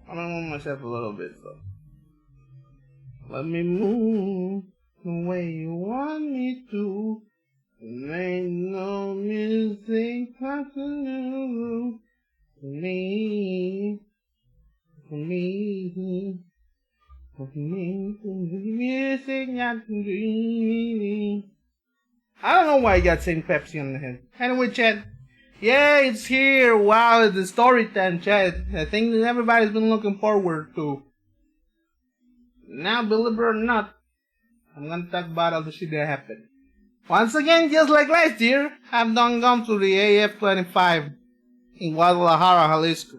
I'm gonna move myself a little bit, so. Let me move the way you want me to. Make no music possible for me. For me. For me. Music not dreaming. I don't know why I got saying Pepsi on the head. Anyway, Chad. Yeah, it's here. Wow, the story time, Chad. I think that everybody's been looking forward to. Now, believe it or not, I'm gonna talk about all the shit that happened. Once again, just like last year, I've done gone to the AF25 in Guadalajara, Jalisco.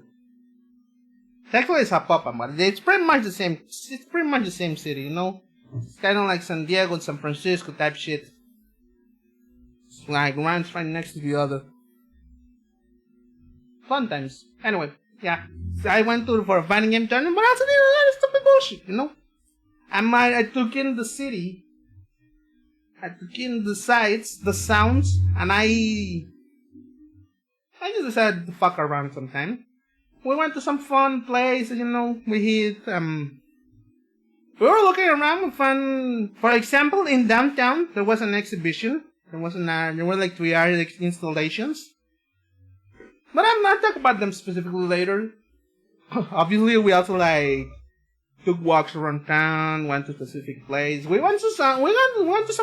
Technically, it's Zapopan, but it's pretty much the same. It's pretty much the same city, you know. It's kind of like San Diego and San Francisco type shit. It's like one's right next to the other. Fun times. Anyway, yeah. So I went for a fighting game tournament, but also did a lot of stupid bullshit, you know. I took in the city. I took in the sights, the sounds, and I just decided to fuck around sometime. We went to some fun places, you know. We were looking around with fun. For example, in downtown, there was an exhibition. There were like 3 art installations. But I'm not talking about them specifically later. Obviously, we also like took walks around town, went to specific places. We went to some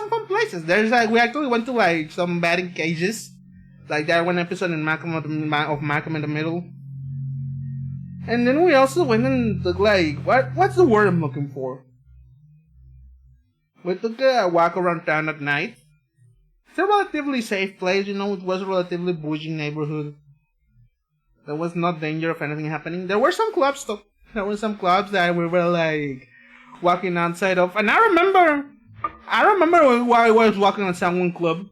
fun places. We actually went to like some batting cages, like that one episode in Malcolm of Malcolm in the Middle. And then we also went and took like what's the word I'm looking for? We took a walk around town at night. It's a relatively safe place, you know. It was a relatively bougie neighborhood. There was no danger of anything happening. There were some clubs though. There were some clubs that we were like walking outside of, and I remember while I was walking outside one club,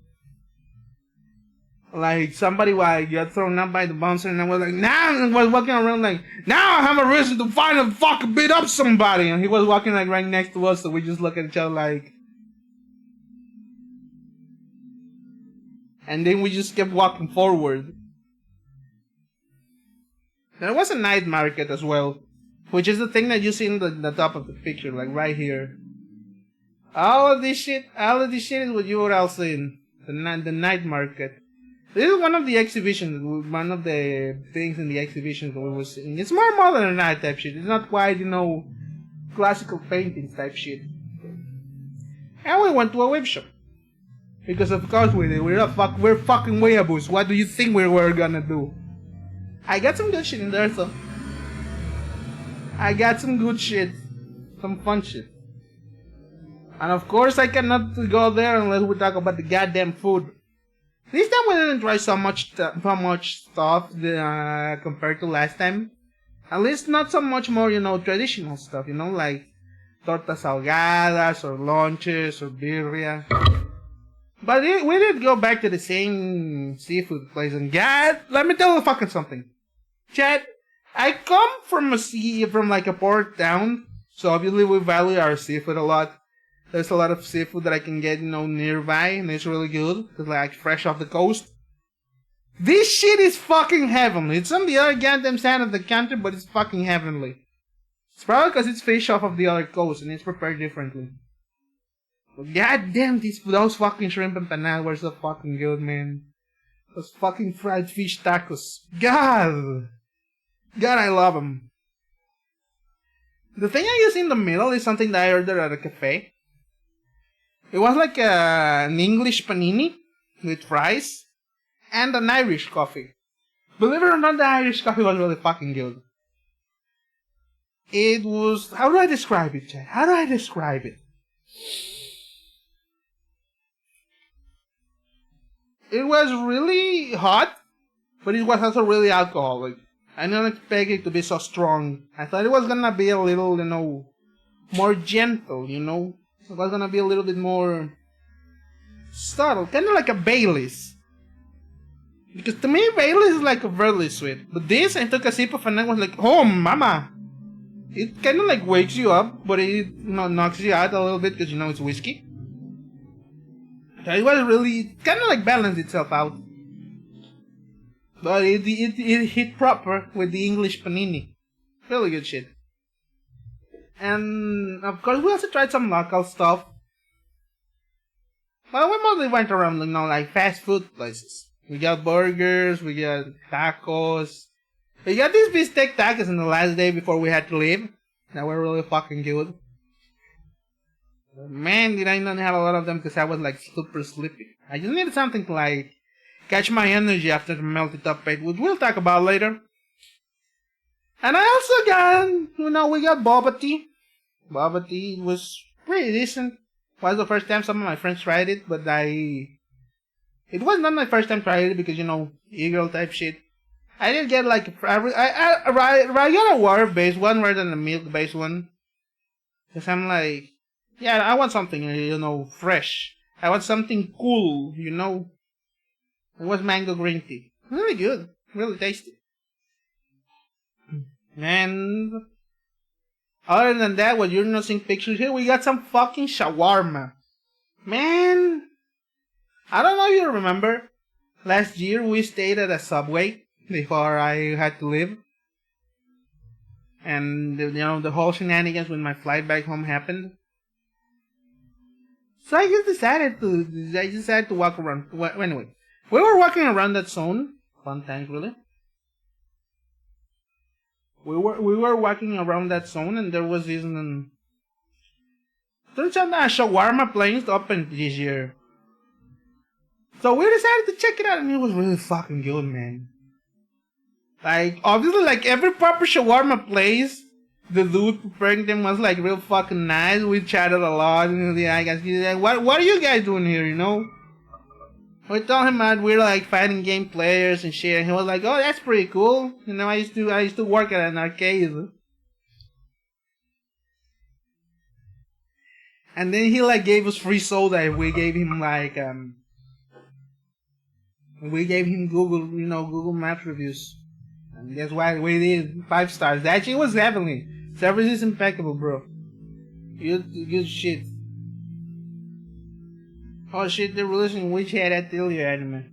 like somebody got thrown up by the bouncer, and I was like, I was walking around like, now I have a reason to find and fucking beat up somebody, and he was walking like right next to us, so we just look at each other like, and then we just kept walking forward. There was a night market as well, which is the thing that you see in the top of the picture, like right here. All of this shit is what you were all seeing. The night market. This is one of the exhibitions, one of the things in the exhibitions that we were seeing. It's more modern night type shit. It's not quite, you know, classical paintings type shit. And we went to a web shop. Because of course we're fucking weeaboos. What do you think we were gonna do? I got some good shit in there, so. I got some good shit. Some fun shit. And of course, I cannot go there unless we talk about the goddamn food. This time we didn't try so much stuff compared to last time. At least not so much more, you know, traditional stuff, you know, like tortas ahogadas or lunches or birria. But we did go back to the same seafood place, and God, let me tell you fucking something. Chad, I come from like a port town, so obviously we value our seafood a lot. There's a lot of seafood that I can get, you know, nearby, and it's really good. It's like fresh off the coast. This shit is fucking heavenly. It's on the other goddamn side of the country, but it's fucking heavenly. It's probably because it's fish off of the other coast, and it's prepared differently. But goddamn, those fucking shrimp empanadas were so fucking good, man. Those fucking fried fish tacos. God, I love them. The thing I use in the middle is something that I ordered at a cafe. It was like an English panini with fries and an Irish coffee. Believe it or not, the Irish coffee was really fucking good. It was... How do I describe it, Chad? How do I describe it? It was really hot, but it was also really alcoholic. I didn't expect it to be so strong. I thought it was gonna be a little, you know, more gentle, you know? It was gonna be a little bit more subtle, kind of like a Baileys. Because to me, Baileys is like a very sweet. But this, I took a sip of and I was like, oh, mama! It kind of like wakes you up, but it, you know, knocks you out a little bit because, you know, it's whiskey. So it was really, kind of like balanced itself out. But it hit proper with the English panini. Really good shit. And of course, we also tried some local stuff. Well, we mostly went around, like fast food places. We got burgers, we got tacos. We got these beefsteak tacos on the last day before we had to leave. That were really fucking good. Man, did I not have a lot of them because I was like super sleepy. I just needed something to like catch my energy after the melted top 8, which we'll talk about later. And I also got, we got boba tea. Boba tea was pretty decent. It was the first time some of my friends tried it, but it was not my first time trying it because, e-girl type shit. I didn't get like, I got a water-based one rather than a milk-based one. Because I'm like, yeah, I want something, fresh. I want something cool, It was mango green tea. Really good. Really tasty. And other than that, what you're not seeing pictures here, we got some fucking shawarma. Man, I don't know if you remember. Last year we stayed at a Subway before I had to leave. And, the whole shenanigans with my flight back home happened. So I just decided to walk around. Well, anyway, we were walking around that zone. Fun times, really. We were walking around that zone, and there was this. Turns out that shawarma place opened this year. So we decided to check it out, and it was really fucking good, man. Like, obviously, like every proper shawarma place, the dude preparing them was like real fucking nice. We chatted a lot, and I guess he's like, what are you guys doing here, We told him that we're like fighting game players and shit, and he was like, "Oh, that's pretty cool." I used to work at an arcade. And then he like gave us free soda, and we gave him like Google Maps reviews. And guess what? We did 5 stars. That shit was heavenly. Service is impeccable, bro. Good shit. Oh shit, they're releasing Witch Hat Atelier anime.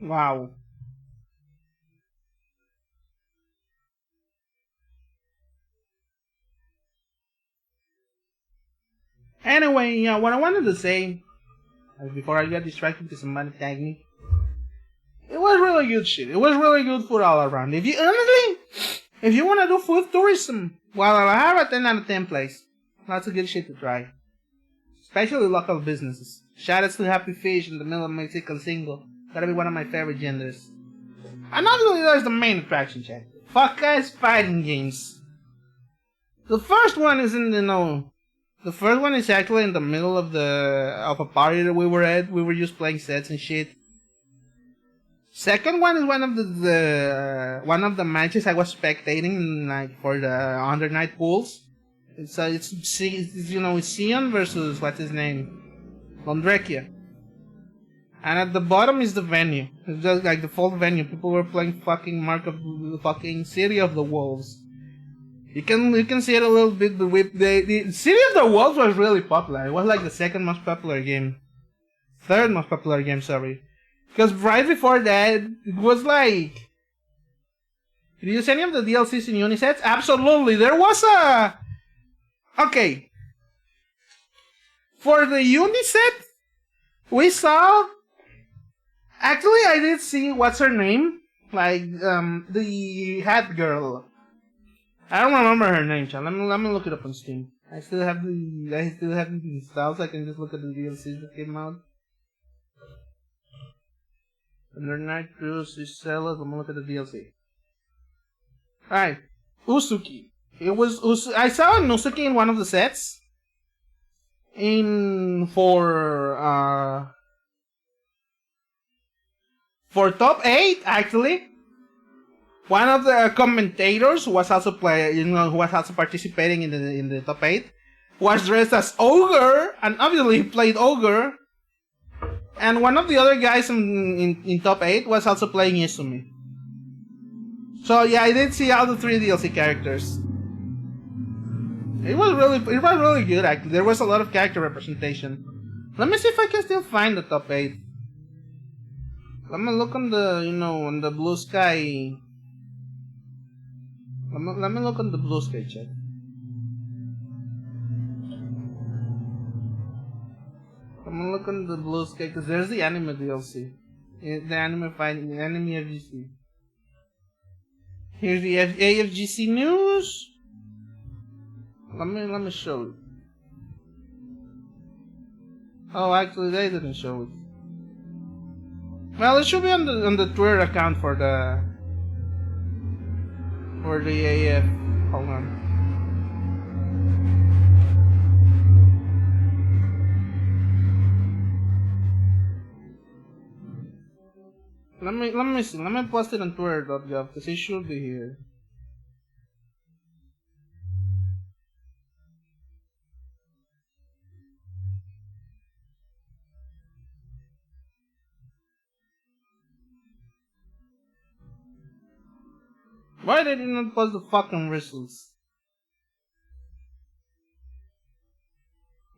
Wow. Anyway, what I wanted to say, before I got distracted because somebody tagged me, it was really good shit. It was really good food all around. If you want to do food tourism, Guadalajara, 10 out of 10 place. Lots of good shit to try. Especially local businesses. Shoutouts to Happy Fish in the middle of Mexican single. Gotta be one of my favorite genders. And obviously there's the main attraction, chat. Fuck guys fighting games. The first one is the first one is actually in the middle of a party that we were at. We were just playing sets and shit. Second one is one of the matches I was spectating like for the under night pools. It's Sion versus what's his name, Londrekia. And at the bottom is the venue. It's just like the full venue. People were playing fucking Mark of the fucking City of the Wolves. You can see it a little bit, but the City of the Wolves was really popular. It was like the second most popular game. Third most popular game, sorry. Because right before that, it was like... Did you use any of the DLCs in Unisets? Absolutely. There was a... Okay. For the Uniset, we saw... Actually, I did see, what's her name? Like, the hat girl. I don't remember her name, child. Let me look it up on Steam. I still have it installed, so I can just look at the DLCs that came out. Under Night Cruise is sellers. Let me look at the DLC. Alright. Usuki. I saw Usuki in one of the sets. For top 8, actually. One of the commentators who was also participating in the top 8 was dressed as Ogre, and obviously he played Ogre. And one of the other guys in top 8 was also playing Izumi. So yeah, I did see all the 3 DLC characters. It was really good actually. There was a lot of character representation. Let me see if I can still find the top 8. Let me look on the, on the blue sky. Let me look on the blue sky chat. I'm gonna look on the blue sky because there's the anime DLC. The anime FGC. Here's the AFGC news. Let me show it. Oh, actually, they didn't show it. Well, it should be on the Twitter account for the AF. Hold on. Let me see. Let me post it on Twitter.gov because it should be here. Why did you not post the fucking results?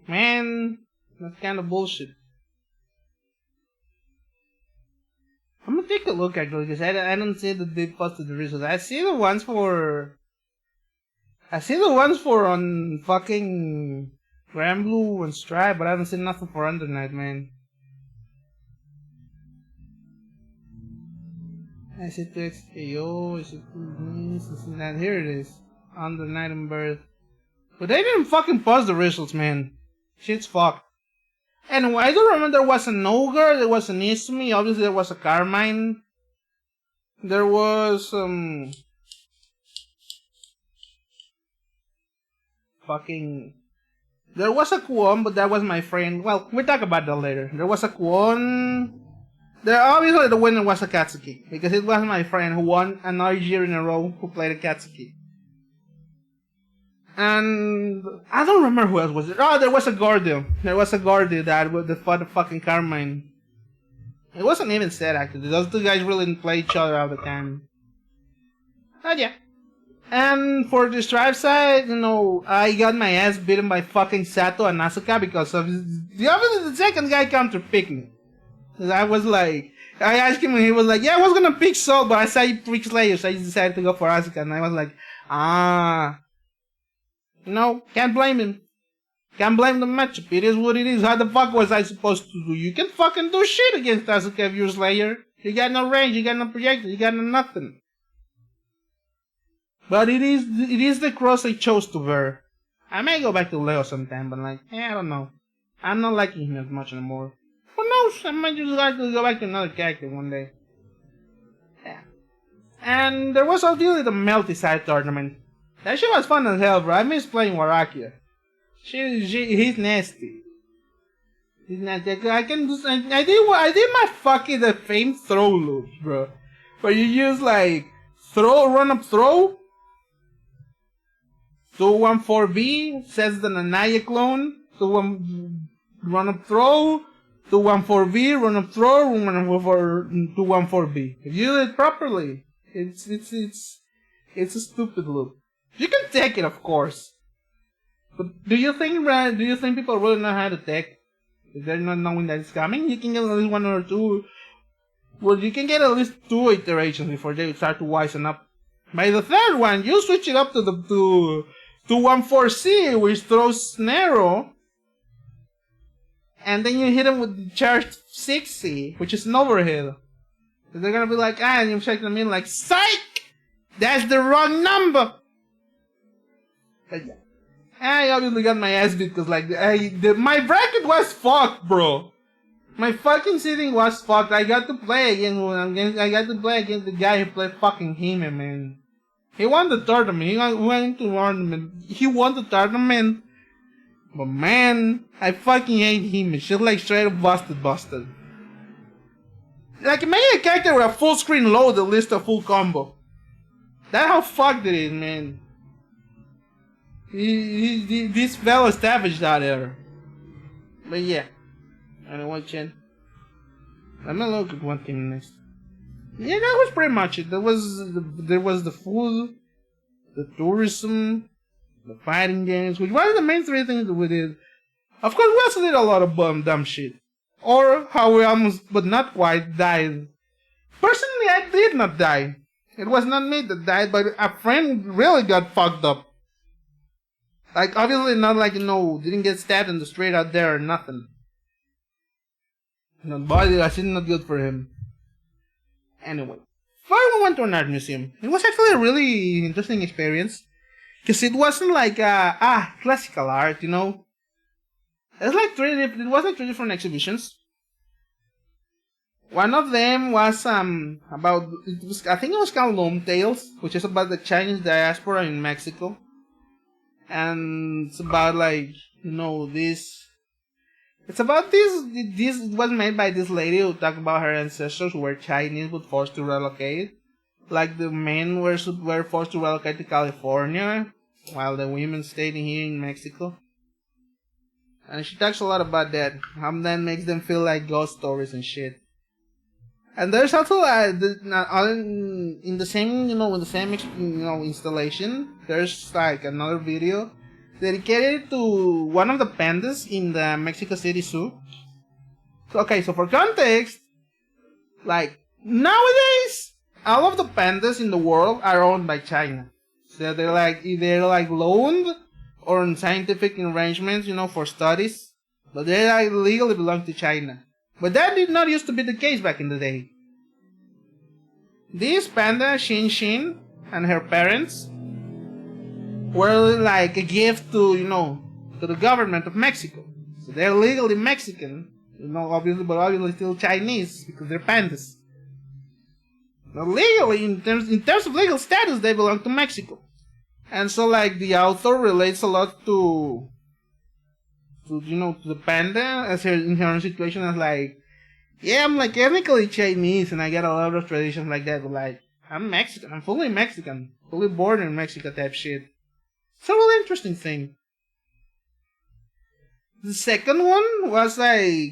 Man, that's kind of bullshit. I'm gonna take a look actually, because I don't see that they posted the results. I see the ones for on fucking Grand Blue and Stripe, but I haven't seen nothing for Under Night, man. I see text AO, is it this, and that. Here it is. Under Night and Birth. But they didn't fucking post the results, man. Shit's fucked. And I do remember there was an Ogre, there was an Izumi, obviously there was a Carmine. There was there was a Kwon, but that was my friend. Well, we'll talk about that later. There was a Kwon. There obviously the winner was a Katsuki, because it was my friend who won another year in a row who played a Katsuki. And I don't remember who else was there. Oh, there was a Gordio. There was a Gordio that fought the fucking Carmine. It wasn't even said actually. Those two guys really didn't play each other all the time. But yeah. And for the Stripe side, I got my ass beaten by fucking Sato and Asuka because of the second guy counter-picked me. I was like, I asked him and he was like, yeah, I was gonna pick Soul, but I saw you pick Slayer, so I decided to go for Asuka. And I was like, no, can't blame him. Can't blame the matchup. It is what it is. How the fuck was I supposed to do? You can fucking do shit against Asuka if you're Slayer. You got no range, you got no projector, you got no nothing. But it is the cross I chose to wear. I may go back to Leo sometime, but I don't know. I'm not liking him as much anymore. Who knows? I might just like to go back to another character one day. Yeah. And there was obviously the Melty-side tournament. That shit was fun as hell, bro. I miss playing Warakia. He's nasty. He's nasty. I did my fucking the famed throw loop, bro. Where you use like run up throw. 214B says the Nanaya clone. run up throw. 214B run up throw. 214B. If you do it properly, it's a stupid loop. You can take it, of course. But do you think people really know how to take? If they're not knowing that it's coming, you can get at least one or two. Well, you can get at least 2 iterations before they start to wisen up. By the third one, you switch it up to 214C, which throws Snarrow, and then you hit them with the charged 6C, which is an overhead. So they're gonna be like, and you're checking them in like, psych! That's the wrong number! But yeah. I obviously got my ass beat because my bracket was fucked, bro. My fucking seating was fucked. I got to play against the guy who played fucking Hime, man. He won the tournament. He went to tournament. He won the tournament. But man, I fucking hate Hime. She's like straight up busted. Like imagine a character with a full screen load that lists a full combo. That's how fucked it is, man. This well established out there. But yeah. Anyway, Chen. Let me look at one thing next. Yeah, that was pretty much it. There was the food, the tourism, the fighting games, which was the main three things that we did. Of course, we also did a lot of dumb shit. Or how we almost, but not quite, died. Personally, I did not die. It was not me that died, but a friend really got fucked up. Like, obviously not like, didn't get stabbed in the street out there or nothing. Body, I think not good for him. Anyway, finally went to an art museum. It was actually a really interesting experience. Because it wasn't like, classical art, It was like three different exhibitions. One of them was, I think it was called Loam Tales, which is about the Chinese diaspora in Mexico. And it's about it was made by this lady who talked about her ancestors who were Chinese but forced to relocate. Like the men were forced to relocate to California, while the women stayed here in Mexico. And she talks a lot about that, how that makes them feel like ghost stories and shit. And there's also in the same installation, there's like another video dedicated to one of the pandas in the Mexico City Zoo. So for context, like nowadays, all of the pandas in the world are owned by China. So they're either loaned or in scientific arrangements, for studies, but they legally belong to China. But that did not used to be the case back in the day. This panda, Xin Xin, and her parents were like a gift to the government of Mexico. So they're legally Mexican, obviously, but obviously still Chinese because they're pandas. Now legally, in terms of legal status, they belong to Mexico. And so the author relates a lot to the panda as in her own situation as I'm ethnically Chinese and I got a lot of traditions like that, but I'm Mexican, I'm fully Mexican, fully born in Mexico type shit. It's a really interesting thing. The second one was I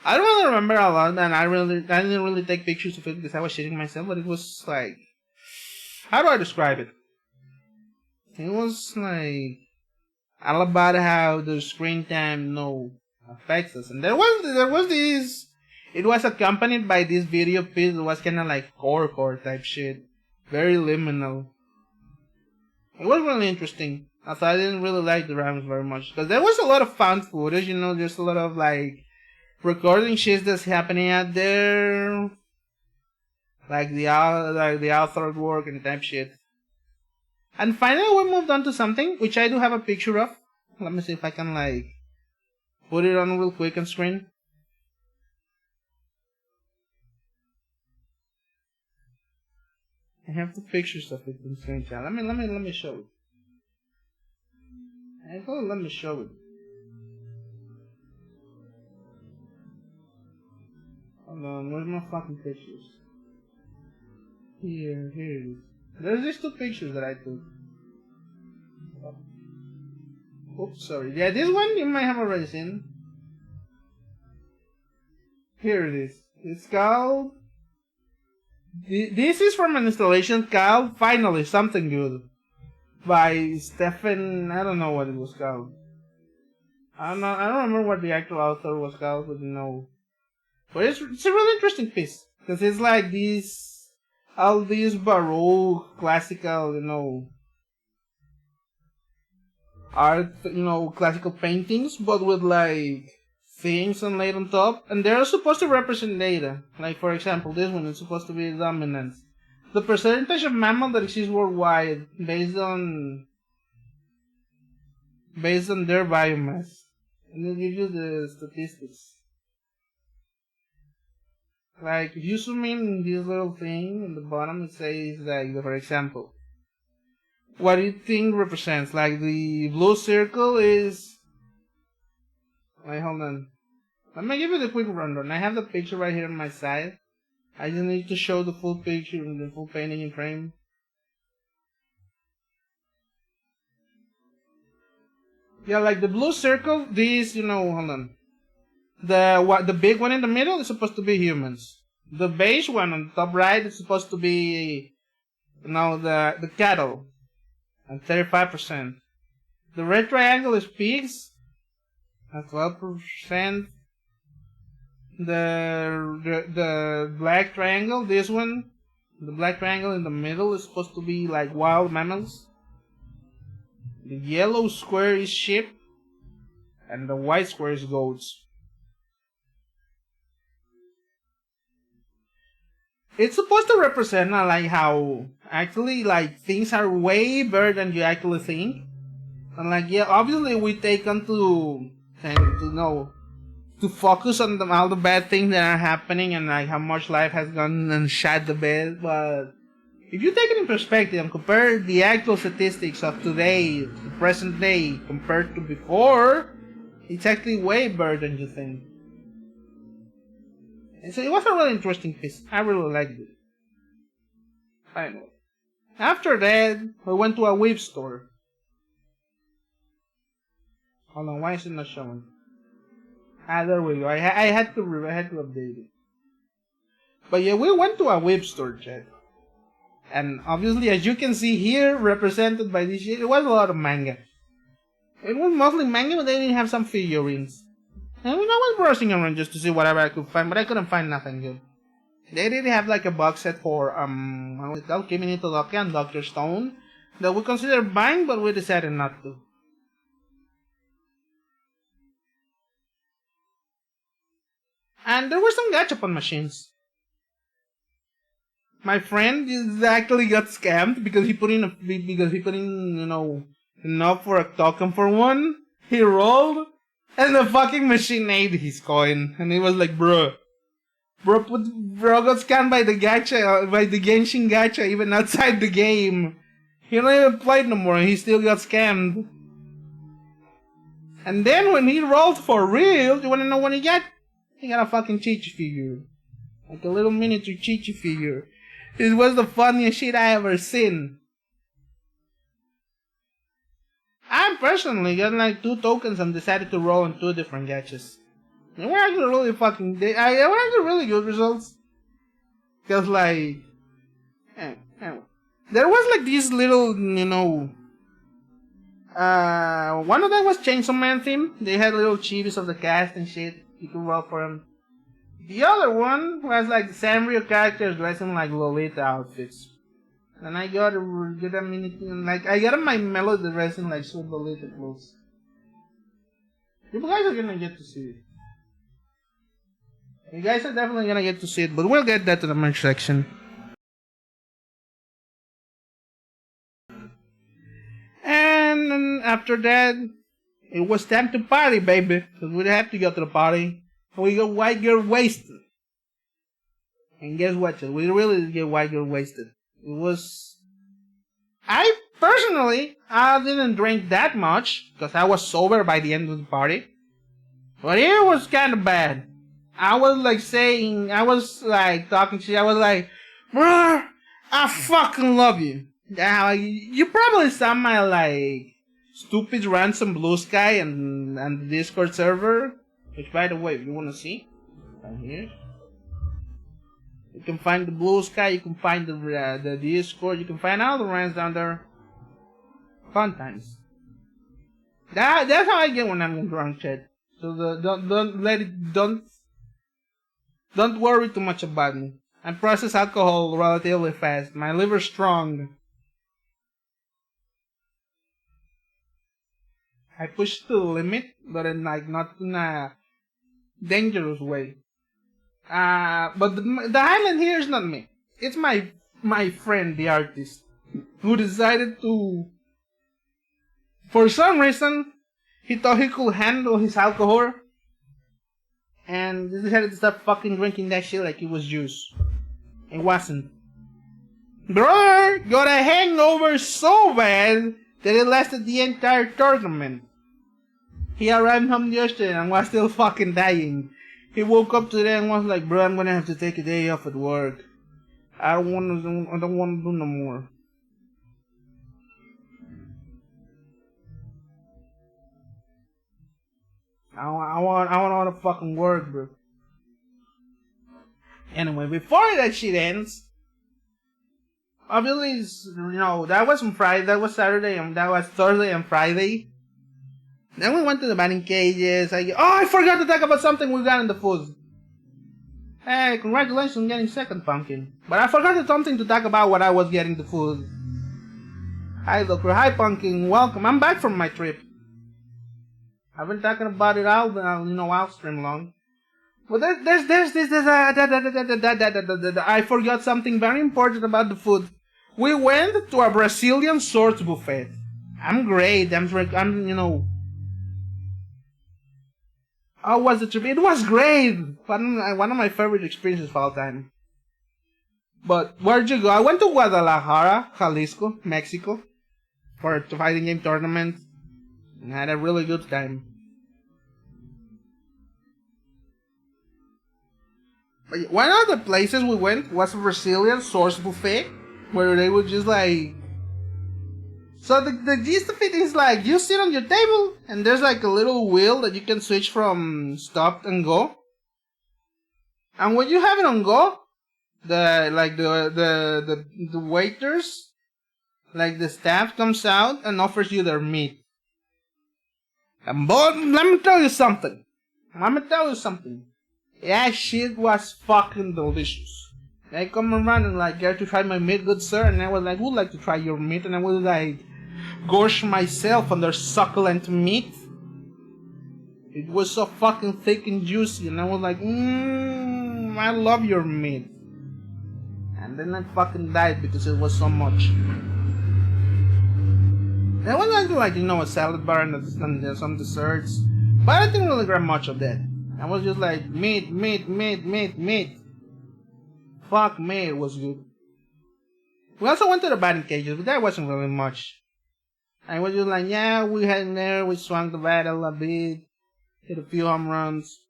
don't really remember a lot, and I didn't really take pictures of it because I was shitting myself, but it was how do I describe it? It was all about how the screen time affects us. And there was this, it was accompanied by this video piece that was kind of like core type shit. Very liminal. It was really interesting. Also, I didn't really like the rhymes very much. Because there was a lot of found footage, there's a lot of recording shit that's happening out there. Like the author work and type shit. And finally we moved on to something which I do have a picture of. Let me see if I can put it on real quick on screen. I have the pictures of it in screenshot. Let me show it. Let me show it. Hold on, where's my fucking pictures? Here it is. There's these two pictures that I took. Oops, sorry. Yeah, this one you might have already seen. Here it is. It's called... This is from an installation called Finally Something Good by Stephen... I don't know what it was called. I don't remember what the actual author was called, but But it's a really interesting piece. Because it's all these Baroque, classical, art, classical paintings, but with things laid on top, and they're supposed to represent data. For example, this one is supposed to be dominance. The percentage of mammal that exists worldwide based on their biomass. And it gives you the statistics. If you zoom in this little thing in the bottom, it says for example, what do you think represents? The blue circle is... hold on. Let me give you the quick rundown. I have the picture right here on my side. I just need to show the full picture and the full painting in frame. Yeah, like the blue circle, these, hold on. The big one in the middle is supposed to be humans. The beige one on the top right is supposed to be, the cattle at 35%. The red triangle is pigs at 12%. The black triangle, this one, the black triangle in the middle is supposed to be like wild mammals. The yellow square is sheep, and the white square is goats. It's supposed to represent like how actually like things are way better than you actually think. And like, yeah, obviously we take on to focus on all the bad things that are happening and like how much life has gone and shat the bed. But if you take it in perspective and compare the actual statistics of today, the present day, compared to before, it's actually way better than you think. And so it was a really interesting piece. I really liked it. Anyway, after that, we went to a whip store. Hold on, why is it not showing? There we go. I had to update it. But yeah, we went to a whip store, Chad. And obviously, as you can see here, represented by this shit, it was a lot of manga. It was mostly manga, but they didn't have some figurines. And I was browsing around just to see whatever I could find, but I couldn't find nothing good. They did have like a box set for what was it called? Kimi to Doki and Dr. Stone that we considered buying, but we decided not to. And there were some gachapon machines. My friend actually got scammed because he put in enough for a token for one. He rolled, and the fucking machine ate his coin, and he was like, bro got scammed by the gacha, by the Genshin gacha, even outside the game. He don't even play no more, and he still got scammed. And then when he rolled for real, you wanna know what he got? He got a fucking Chichi figure. Like a little miniature Chichi figure. This was the funniest shit I ever seen. I personally got like 2 tokens and decided to roll on 2 different gachas. They were actually really fucking... They were actually really good results. Because like... there was like these little, one of them was Chainsaw Man theme. They had little chibis of the cast and shit. You could roll for them. The other one was like the Sanrio characters dressing like Lolita outfits. And I got a mini thing, like I got my Melody dressing like Sweet Lolita clothes. You guys are gonna get to see it. You guys are definitely gonna get to see it, but we'll get that to the merch section. And then after that, it was time to party, baby. Because we'd have to go to the party. And we got white girl wasted. And guess what? We really did get white girl wasted. It was... I didn't drink that much. Because I was sober by the end of the party. But it was kind of bad. I was like talking shit. I was like, bruh, I fucking love you. You probably saw my like stupid ransom blue sky and the Discord server. Which, by the way, if you want to see, right here, you can find the blue sky. You can find the Discord. You can find all the rants down there. Fun times. That's how I get when I'm drunk, Chad. So don't worry too much about me. I process alcohol relatively fast. My liver's strong. I push to the limit, but in like not in a dangerous way. But the highlight here is not me. It's my friend, the artist, who decided to, for some reason, he thought he could handle his alcohol, and decided to stop fucking drinking that shit like it was juice. It wasn't. Brother got a hangover so bad that it lasted the entire tournament. He arrived home yesterday and was still fucking dying. He woke up today and was like, bro, I'm gonna have to take a day off at work. I don't wanna do no more. I want all the fucking work, bro. Anyway, before that shit ends, obviously, that was on Friday, that was Saturday, and that was Thursday and Friday. Then we went to the batting cages. I forgot to talk about something we got in the food. Hey, congratulations on getting second, Pumpkin. But I forgot something to talk about what I was getting the food. Hi, Doctor. Hi, Pumpkin. Welcome. I'm back from my trip. I've been talking about it all, I'll stream long. But I forgot something very important about the food. We went to a Brazilian swords buffet. I'm great. How was the trip? It was great. One of my favorite experiences of all time. But where'd you go? I went to Guadalajara, Jalisco, Mexico, for a fighting game tournament, and had a really good time. But one of the places we went was a Brazilian source buffet, where they would just like... So the gist of it is like, you sit on your table, and there's like a little wheel that you can switch from stop and go. And when you have it on go, the waiters, like the staff comes out and offers you their meat. And boy, let me tell you something. That shit was fucking delicious. They come around and like, care to try my meat, good sir? And I was like, would like to try your meat. And I was like, gorge myself on their succulent meat. It was so fucking thick and juicy. And I was like, I love your meat. And then I fucking died because it was so much. There was like a salad bar and some desserts. But I didn't really grab much of that. I was just like, meat. Fuck me, it was good. We also went to the batting cages, but that wasn't really much. I was just like, yeah, we had in there, we swung the battle a bit, hit a few home runs.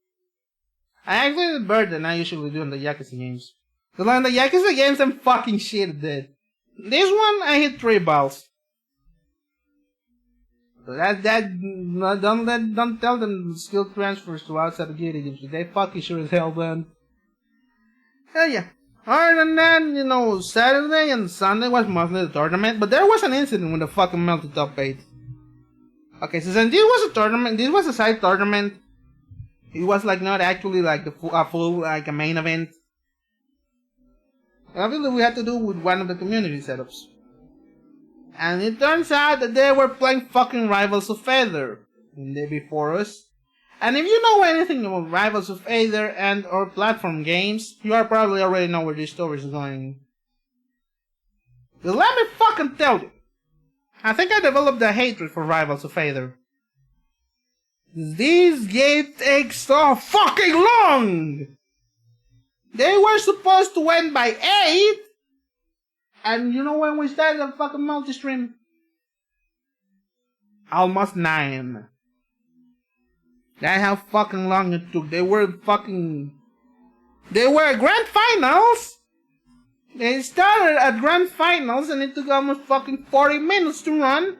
I actually did better than I usually do in the Yakuza games. Because in the Yakuza games, I'm fucking shit at that. This one, I hit 3 balls. So don't tell them skill transfers to outside the game games. They fucking sure as hell done. Hell yeah. Other than that, Saturday and Sunday was mostly the tournament, but there was an incident with the fucking melted top 8. Okay, so since this was a tournament, this was a side tournament. It was like not actually like a full like a main event. Obviously, we had to do with one of the community setups. And it turns out that they were playing fucking Rivals of Aether the day before us. And if you know anything about Rivals of Aether and or platform games, you are probably already know where this story is going. But let me fucking tell you, I think I developed a hatred for Rivals of Aether. This game takes so fucking long! They were supposed to end by 8, and you know when we started the fucking multi-stream? Almost 9. That's how fucking long it took. They were grand finals! They started at grand finals and it took almost fucking 40 minutes to run.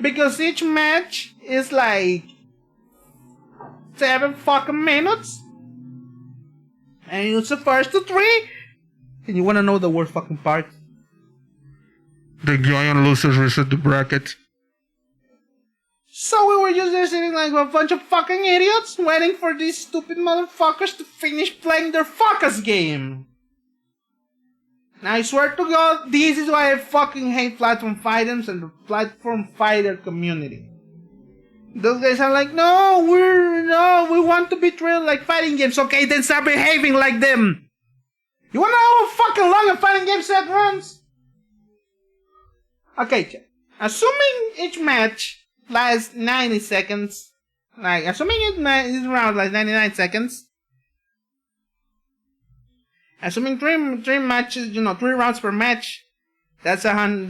Because each match is like 7 fucking minutes. And it's the first to 3. And you wanna know the worst fucking part? The giant losers reset the bracket. So we were just there sitting like a bunch of fucking idiots waiting for these stupid motherfuckers to finish playing their fuckers game. And I swear to God, this is why I fucking hate platform fighters and the platform fighter community. Those guys are like, we want to be treated like fighting games. Okay, then start behaving like them. You wanna know how fucking long a fighting game set runs? Okay, assuming each match lasts 90 seconds, assuming it is around 99 seconds, assuming three matches, 3 rounds per match, that's 9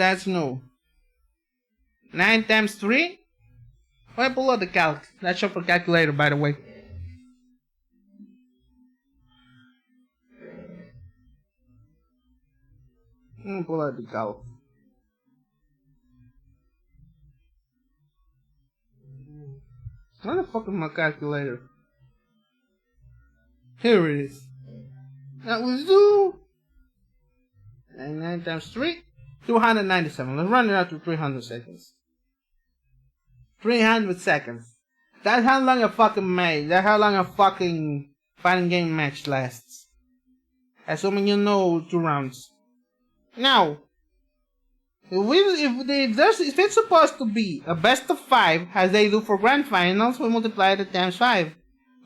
times 3. Well, pull out the calc. That's up for calculator, by the way. Pull out the calc. Where the the fuck is my calculator? Here it is. That was do 99 times 3, 297. Let's run it out to 300 seconds. 300 seconds. That's how long a fucking match. That's how long a fucking fighting game match lasts. Assuming you know 2 rounds. Now, if it's supposed to be a best of 5, as they do for grand finals, we multiply it times 5,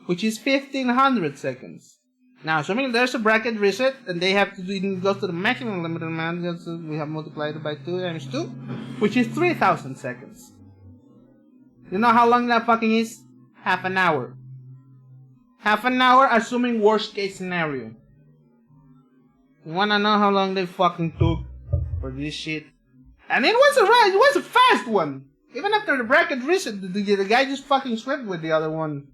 which is 1500 seconds. Now, assuming there's a bracket reset, and they have to go to the maximum limited amount, so we have multiplied it by 2 times 2, which is 3000 seconds. You know how long that fucking is? Half an hour. Half an hour, assuming worst case scenario. You wanna know how long they fucking took for this shit? And it was a fast one. Even after the bracket reset, the guy just fucking swept with the other one.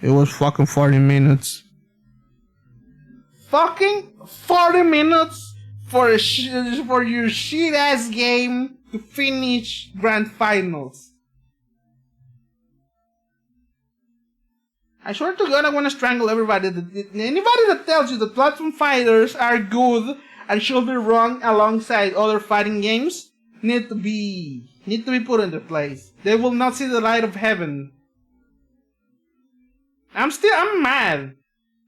It was fucking 40 minutes. Fucking 40 minutes for your shit ass game to finish grand finals. I swear to God, I want to strangle everybody. Anybody that tells you that platform fighters are good and should be run alongside other fighting games need to be put in their place. They will not see the light of heaven. I'm mad.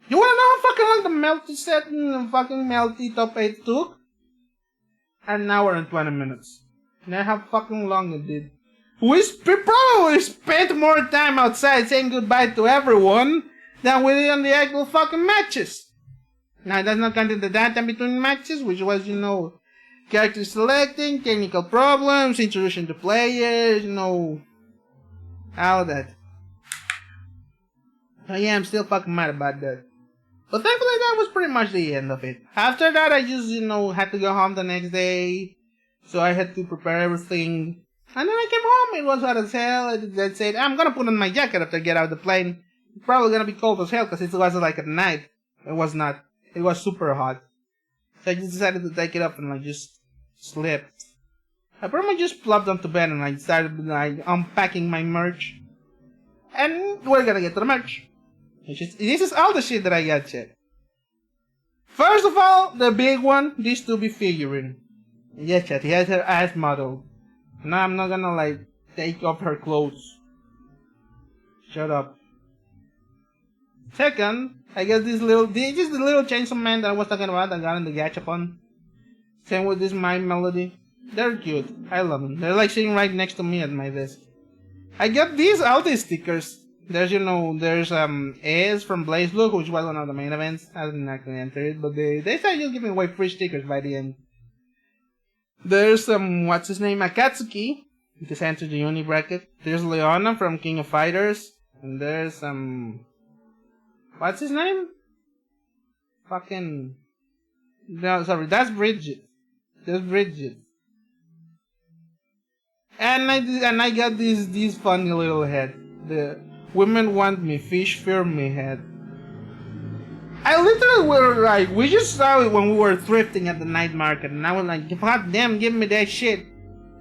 You wanna know how fucking long the melty set and fucking melty top 8 took? An hour and 20 minutes. That's how fucking long it did. We probably spent more time outside saying goodbye to everyone than we did on the actual fucking matches. Now, that's not counting the downtime between matches, which was, character selecting, technical problems, introduction to players, all that. So yeah, I'm still fucking mad about that. But thankfully, that was pretty much the end of it. After that, I just, had to go home the next day. So I had to prepare everything. And then I came home. It was hot as hell. I said, I'm gonna put on my jacket after I get out of the plane. It's probably gonna be cold as hell because it was like at night. It was not. It was super hot. So I just decided to take it up and just slept. I pretty much just plopped onto bed and I started unpacking my merch. And we're gonna get to the merch. This is all the shit that I got yet. First of all, the big one, this 2B figurine. Yes, chat, he has her ass model. Now I'm not gonna take off her clothes. Shut up. Second, I got this little chainsaw man that I was talking about that got in the gachapon. Same with this My Melody. They're cute. I love them. They're sitting right next to me at my desk. I got these Aldi stickers. There's Ace from Blaze Blue, which was one of the main events. I didn't actually enter it, but they started just giving away free stickers by the end. There's what's his name, Akatsuki. Just entered the uni bracket. There's Leona from King of Fighters, and there's what's his name? No, sorry, that's Bridget. There's Bridget. And I got this funny little head. The Women Want Me, Fish Fear Me head. I literally we just saw it when we were thrifting at the night market, and I was like, God damn, give me that shit.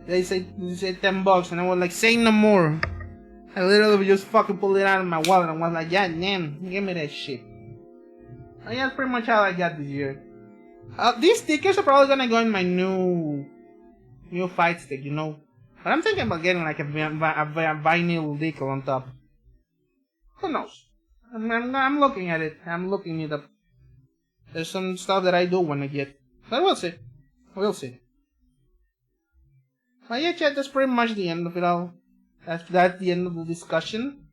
They said $10, and I was like, say no more. I literally just fucking pulled it out of my wallet and was like, yeah, damn, give me that shit. And yeah, that's pretty much all I got this year. These stickers are probably gonna go in my new fight stick, But I'm thinking about getting a vinyl decal on top. Who knows? I'm looking at it. I'm looking it up. There's some stuff that I do want to get. But we'll see. We'll see. But yeah, chat, that's pretty much the end of it all. That's the end of the discussion.